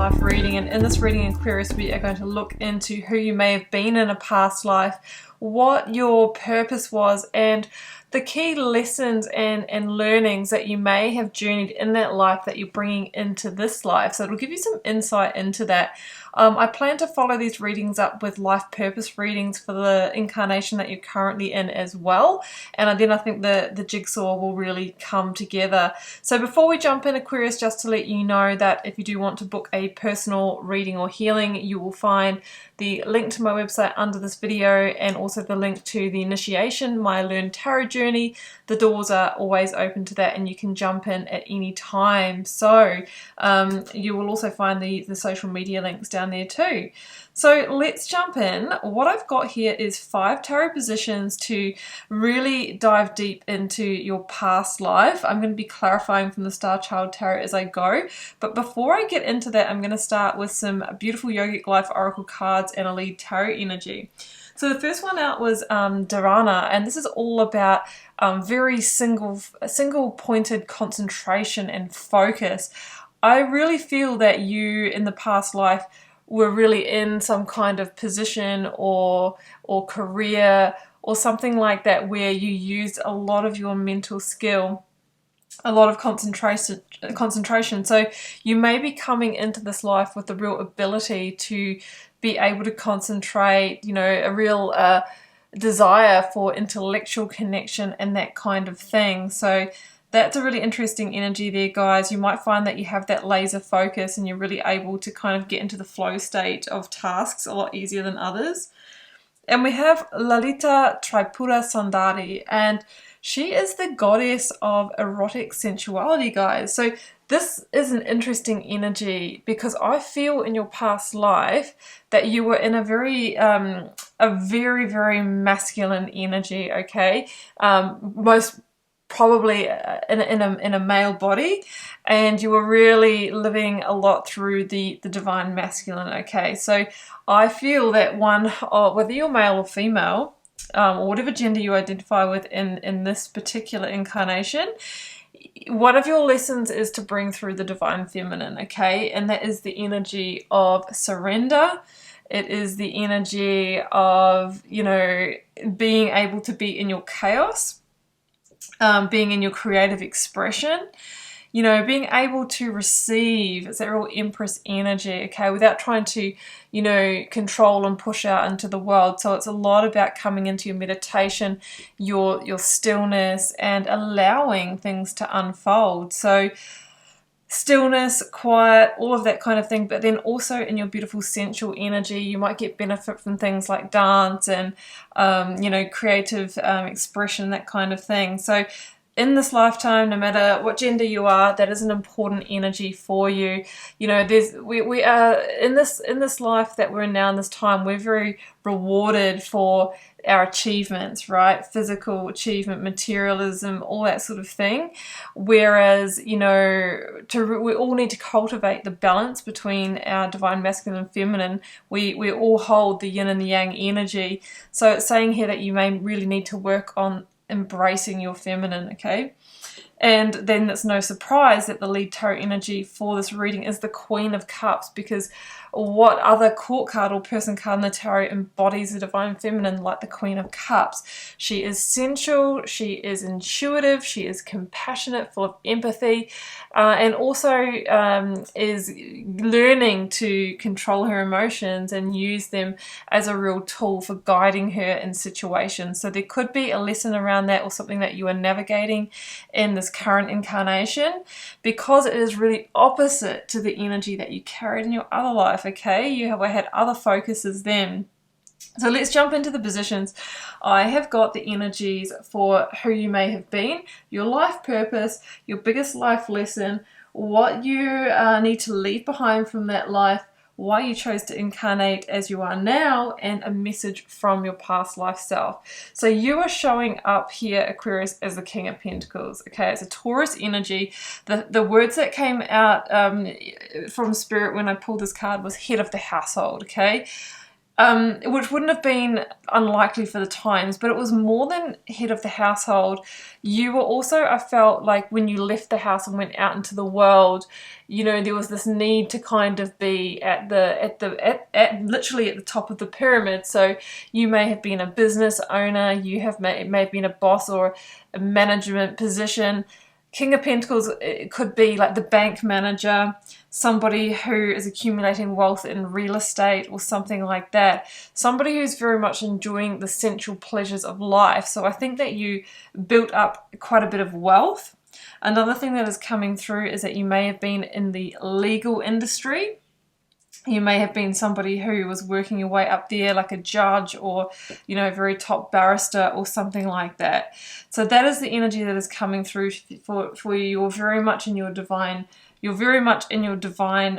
life reading, and in this reading, Aquarius, we are going to look into who you may have been in a past life, what your purpose was, and the key lessons and learnings that you may have journeyed in that life that you're bringing into this life. So it'll give you some insight into that. I plan to follow these readings up with life purpose readings for the incarnation that you're currently in as well. And then I think the jigsaw will really come together. So before we jump in, Aquarius, just to let you know that if you do want to book a personal reading or healing, you will find the link to my website under this video, and also the link to the initiation, my Learn Tarot journey. The doors are always open to that, and you can jump in at any time. So you will also find the social media links down there too. So let's jump in. What I've got here is 5 tarot positions to really dive deep into your past life. I'm going to be clarifying from the Star Child Tarot as I go. But before I get into that, I'm going to start with some beautiful Yogic Life Oracle cards and a lead tarot energy. So the first one out was Dharana, and this is all about very single pointed concentration and focus. I really feel that you in the past life were really in some kind of position or career or something like that where you used a lot of your mental skill, a lot of concentration. So you may be coming into this life with the real ability to be able to concentrate, you know, a real desire for intellectual connection and that kind of thing. So that's a really interesting energy there, guys. You might find that you have that laser focus and you're really able to kind of get into the flow state of tasks a lot easier than others. And we have Lalita Tripura Sundari, and she is the goddess of erotic sensuality, guys. So this is an interesting energy because I feel in your past life that you were in a very masculine energy, okay? Most probably in a male body, and you were really living a lot through the divine masculine, okay? So I feel that whether you're male or female, or whatever gender you identify with in this particular incarnation, one of your lessons is to bring through the divine feminine, okay? And that is the energy of surrender. It is the energy of, you know, being able to be in your chaos, being in your creative expression, you know, being able to receive. It's that real Empress energy, okay, without trying to, you know, control and push out into the world. So it's a lot about coming into your meditation, your stillness, and allowing things to unfold. So stillness, quiet, all of that kind of thing. But then also in your beautiful sensual energy, you might get benefit from things like dance and, you know, creative expression, that kind of thing. So in this lifetime, no matter what gender you are, that is an important energy for you. You know, we are in this life that we're in now, in this time, we're very rewarded for our achievements, right? Physical achievement, materialism, all that sort of thing. Whereas, you know, we all need to cultivate the balance between our divine masculine and feminine. We all hold the yin and the yang energy. So it's saying here that you may really need to work on embracing your feminine, okay? And then it's no surprise that the lead tarot energy for this reading is the Queen of Cups, because what other court card or person card in the tarot embodies the divine feminine like the Queen of Cups? She is sensual, she is intuitive, she is compassionate, full of empathy, and also is learning to control her emotions and use them as a real tool for guiding her in situations. So there could be a lesson around that, or something that you are navigating in this current incarnation, because it is really opposite to the energy that you carried in your other life, okay? You had other focuses then. So let's jump into the positions. I have got the energies for who you may have been, your life purpose, your biggest life lesson, what you need to leave behind from that life, why you chose to incarnate as you are now, and a message from your past life self. So you are showing up here, Aquarius, as the King of Pentacles, okay? It's a Taurus energy. The words that came out from Spirit when I pulled this card was head of the household, okay? which wouldn't have been unlikely for the times, but it was more than head of the household. You were also, I felt like when you left the house and went out into the world, you know, there was this need to kind of be at literally at the top of the pyramid. So you may have been a business owner, you may have been a boss or a management position. King of Pentacles, it could be like the bank manager, somebody who is accumulating wealth in real estate or something like that. Somebody who's very much enjoying the sensual pleasures of life. So I think that you built up quite a bit of wealth. Another thing that is coming through is that you may have been in the legal industry. You may have been somebody who was working your way up there like a judge or, you know, a very top barrister or something like that. So that is the energy that is coming through for you. You're very much in your divine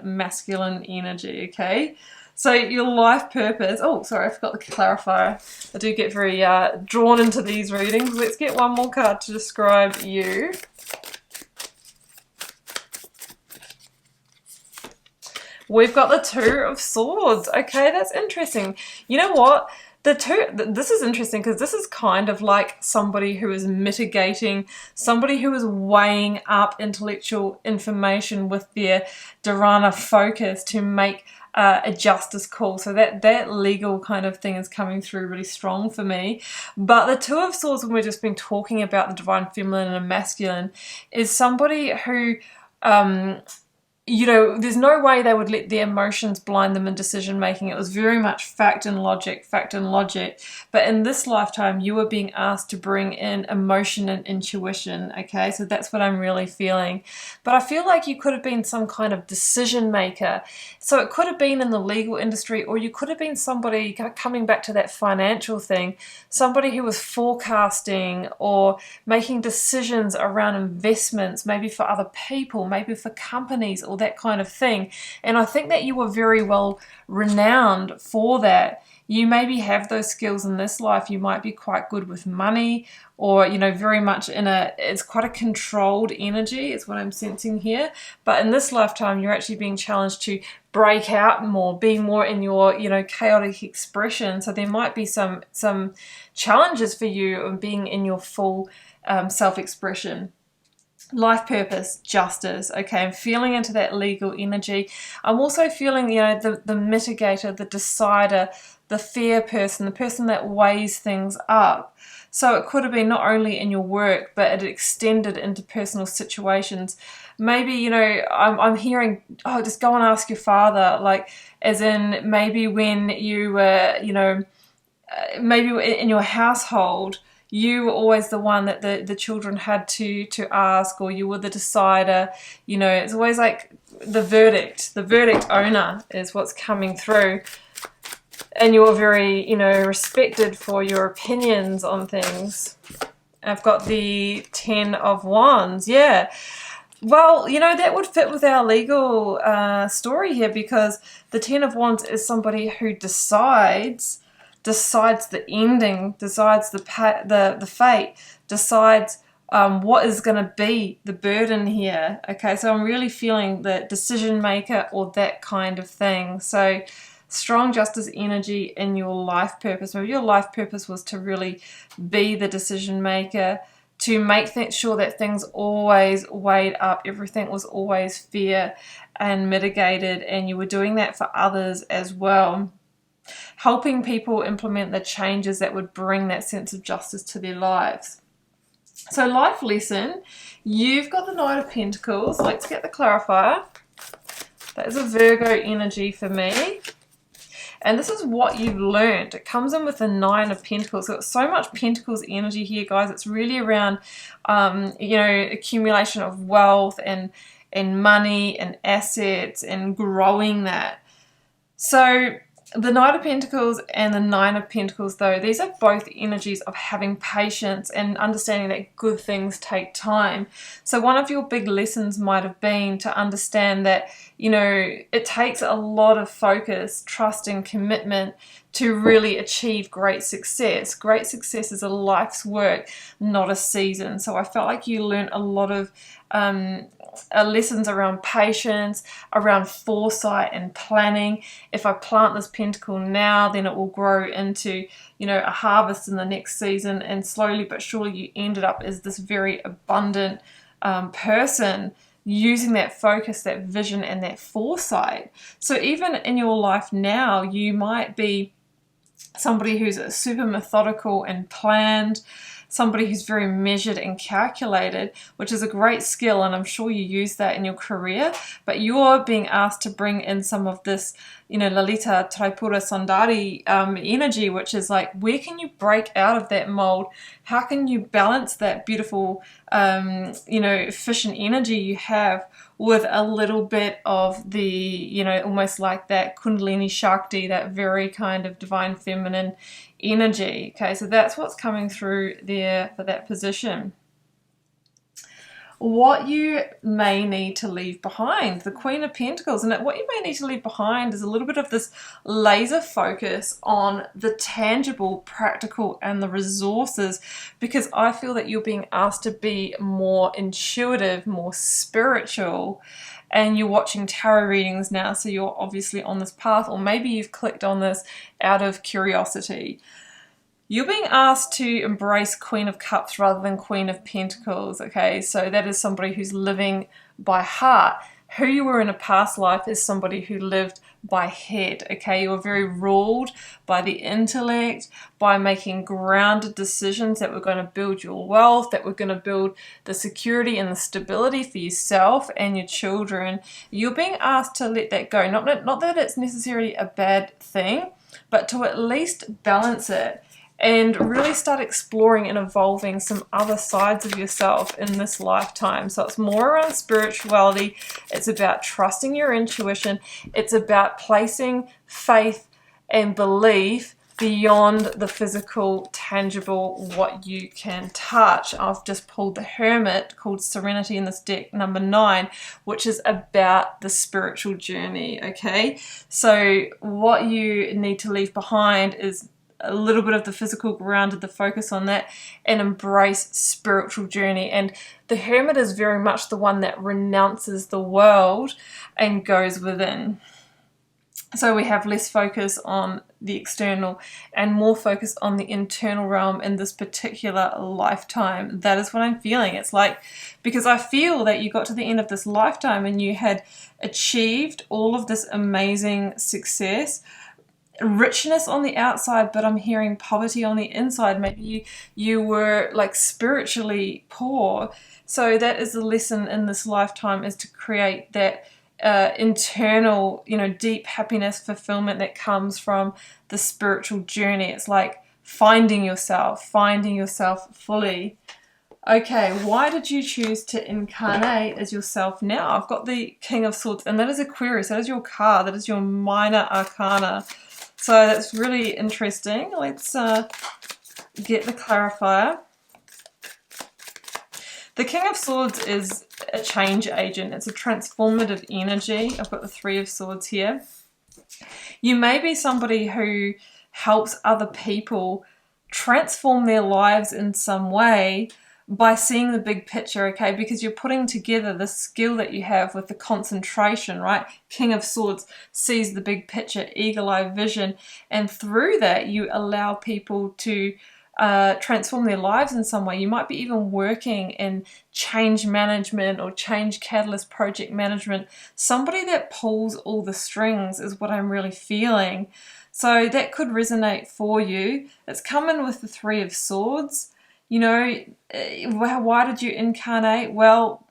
masculine energy, okay? So your life purpose, oh, sorry, I forgot the clarifier. I do get very drawn into these readings. Let's get one more card to describe you. We've got the Two of Swords. Okay, that's interesting. You know what? This is interesting because this is kind of like somebody who is mitigating, somebody who is weighing up intellectual information with their dharana focus to make a justice call. So that legal kind of thing is coming through really strong for me. But the Two of Swords, when we've just been talking about the divine feminine and masculine, is somebody who you know, there's no way they would let their emotions blind them in decision making. It was very much fact and logic. But in this lifetime, you were being asked to bring in emotion and intuition. Okay, so that's what I'm really feeling. But I feel like you could have been some kind of decision maker. So it could have been in the legal industry, or you could have been somebody, coming back to that financial thing, somebody who was forecasting or making decisions around investments, maybe for other people, maybe for companies, or that kind of thing. And I think that you were very well renowned for that. You maybe have those skills in this life. You might be quite good with money, or, you know, very much it's quite a controlled energy is what I'm sensing here. But in this lifetime, you're actually being challenged to break out more, be more in your, you know, chaotic expression. So there might be some challenges for you of being in your full self-expression. Life purpose, justice. Okay, I'm feeling into that legal energy. I'm also feeling, you know, the mitigator, the decider, the fair person, the person that weighs things up. So it could have been not only in your work, but it extended into personal situations. Maybe, you know, I'm hearing, oh, just go and ask your father, like, as in maybe when you were, you know, maybe in your household, you were always the one that the children had to ask, or you were the decider. You know, it's always like the verdict owner is what's coming through. And you're very, you know, respected for your opinions on things. I've got the 10 of Wands, yeah. Well, you know, that would fit with our legal story here, because the 10 of Wands is somebody who decides the ending, decides the fate, decides what is going to be the burden here. Okay, so I'm really feeling the decision maker or that kind of thing. So strong justice energy in your life purpose. Maybe your life purpose was to really be the decision maker, to make sure that things always weighed up, everything was always fair and mitigated, and you were doing that for others as well. Helping people implement the changes that would bring that sense of justice to their lives. So life lesson, you've got the Knight of Pentacles. Let's get the clarifier. That is a Virgo energy for me. And this is what you've learned. It comes in with the 9 of Pentacles. So it's so much Pentacles energy here, guys. It's really around, you know, accumulation of wealth and money and assets and growing that. So the Knight of Pentacles and the 9 of Pentacles, though, these are both energies of having patience and understanding that good things take time. So one of your big lessons might have been to understand that, you know, it takes a lot of focus, trust, and commitment to really achieve great success. Great success is a life's work, not a season. So I felt like you learned a lot of lessons around patience, around foresight and planning. If I plant this pentacle now, then it will grow into, you know, a harvest in the next season, and slowly but surely you ended up as this very abundant person, using that focus, that vision, and that foresight. So even in your life now, you might be somebody who's super methodical and planned, somebody who's very measured and calculated, which is a great skill, and I'm sure you use that in your career, but you're being asked to bring in some of this, you know, Lalita Tripura Sundari energy, which is like, where can you break out of that mold? How can you balance that beautiful, you know, efficient energy you have with a little bit of the, you know, almost like that Kundalini Shakti, that very kind of divine feminine energy. Okay, so that's what's coming through there for that position. What you may need to leave behind, the Queen of Pentacles, and what you may need to leave behind is a little bit of this laser focus on the tangible, practical, and the resources, because I feel that you're being asked to be more intuitive, more spiritual, and you're watching tarot readings now, so you're obviously on this path, or maybe you've clicked on this out of curiosity. You're being asked to embrace Queen of Cups rather than Queen of Pentacles, okay? So that is somebody who's living by heart. Who you were in a past life is somebody who lived by head, okay? You were very ruled by the intellect, by making grounded decisions that were going to build your wealth, that were going to build the security and the stability for yourself and your children. You're being asked to let that go. Not that it's necessarily a bad thing, but to at least balance it and really start exploring and evolving some other sides of yourself in this lifetime. So it's more around spirituality. It's about trusting your intuition. It's about placing faith and belief beyond the physical, tangible, what you can touch. I've just pulled the Hermit, called Serenity, in this deck, number 9, which is about the spiritual journey, okay? So what you need to leave behind is a little bit of the physical, grounded, the focus on that, and embrace spiritual journey. And the Hermit is very much the one that renounces the world and goes within. So we have less focus on the external and more focus on the internal realm in this particular lifetime. That is what I'm feeling. It's like, because I feel that you got to the end of this lifetime and you had achieved all of this amazing success, richness on the outside, but I'm hearing poverty on the inside. Maybe you were like spiritually poor. So that is the lesson in this lifetime, is to create that internal, you know, deep happiness, fulfillment that comes from the spiritual journey. It's like finding yourself fully. Okay, why did you choose to incarnate as yourself now? I've got the King of Swords, and that is Aquarius. That is your card. That is your minor arcana. So that's really interesting. Let's get the clarifier. The King of Swords is a change agent. It's a transformative energy. I've got the Three of Swords here. You may be somebody who helps other people transform their lives in some way by seeing the big picture, okay? Because you're putting together the skill that you have with the concentration, right? King of Swords sees the big picture, eagle-eye vision, and through that you allow people to transform their lives in some way. You might be even working in change management or change catalyst project management. Somebody that pulls all the strings is what I'm really feeling. So that could resonate for you. It's coming with the Three of Swords. You know, why did you incarnate? Well,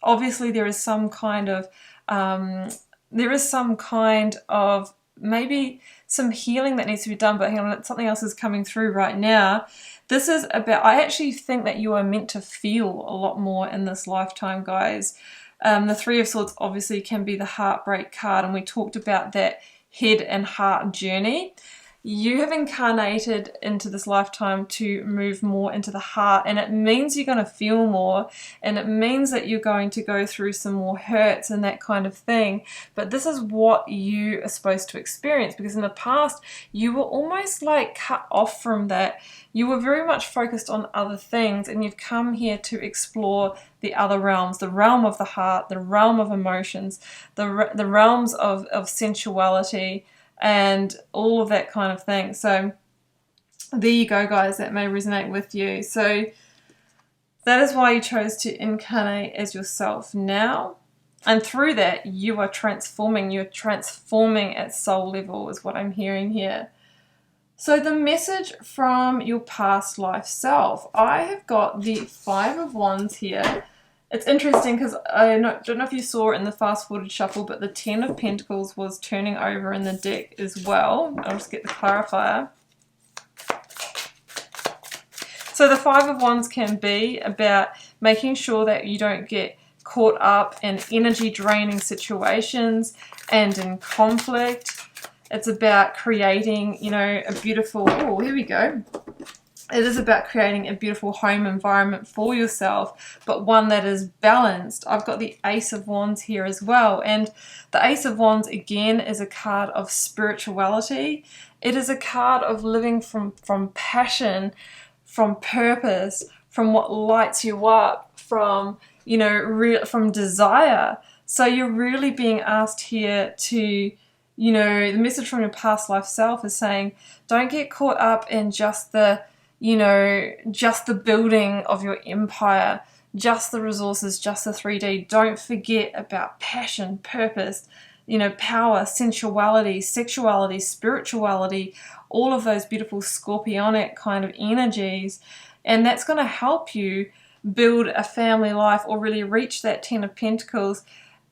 obviously there is some kind of maybe some healing that needs to be done, but hang on, something else is coming through right now. This is about, I actually think that you are meant to feel a lot more in this lifetime, guys. The Three of Swords obviously can be the heartbreak card, and we talked about that head and heart journey. you have incarnated into this lifetime to move more into the heart, and it means you're going to feel more, and it means that you're going to go through some more hurts and that kind of thing. But this is what you are supposed to experience, because in the past you were almost like cut off from that. You were very much focused on other things, and you've come here to explore the other realms, the realm of the heart, the realm of emotions, the realms of sensuality, and all of that kind of thing. So there you go, guys, that may resonate with you. So that is why you chose to incarnate as yourself now, and through that you are transforming. You're transforming at soul level is what I'm hearing here. So the message from your past life self, I have got the 5 of Wands here. It's interesting because I don't know if you saw it in the fast forwarded shuffle, but the 10 of Pentacles was turning over in the deck as well. I'll just get the clarifier. So the 5 of Wands can be about making sure that you don't get caught up in energy draining situations and in conflict. It's about creating, you know, a beautiful, oh, here we go. It is about creating a beautiful home environment for yourself, but one that is balanced. I've got the Ace of Wands here as well. And the Ace of Wands, again, is a card of spirituality. It is a card of living from passion, from purpose, from what lights you up, from, you know, from desire. So you're really being asked here to, you know, the message from your past life self is saying, don't get caught up in just the, you know, just the building of your empire, just the resources, just the 3D. Don't forget about passion, purpose, you know, power, sensuality, sexuality, spirituality, all of those beautiful scorpionic kind of energies. And that's going to help you build a family life, or really reach that 10 of Pentacles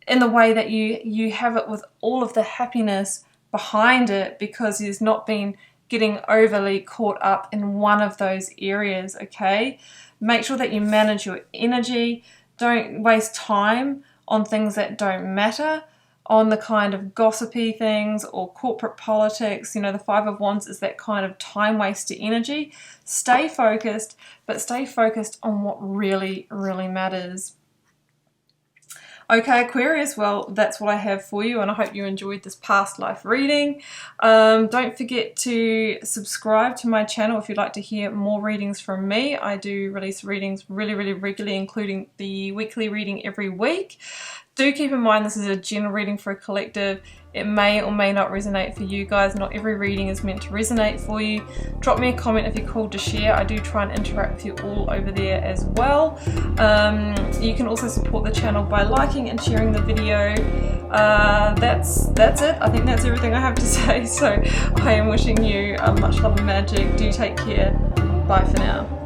in the way that you have it, with all of the happiness behind it, because you've not been getting overly caught up in one of those areas, okay? Make sure that you manage your energy. Don't waste time on things that don't matter, on the kind of gossipy things or corporate politics. You know, the 5 of Wands is that kind of time waster energy. Stay focused, but stay focused on what really, really matters. Okay, Aquarius, well, that's what I have for you, and I hope you enjoyed this past life reading. Don't forget to subscribe to my channel if you'd like to hear more readings from me. I do release readings really, really regularly, including the weekly reading every week. Do keep in mind this is a general reading for a collective. It may or may not resonate for you guys. Not every reading is meant to resonate for you. Drop me a comment if you're called to share. I do try and interact with you all over there as well. You can also support the channel by liking and sharing the video. That's it. I think that's everything I have to say. So I am wishing you much love and magic. Do take care. Bye for now.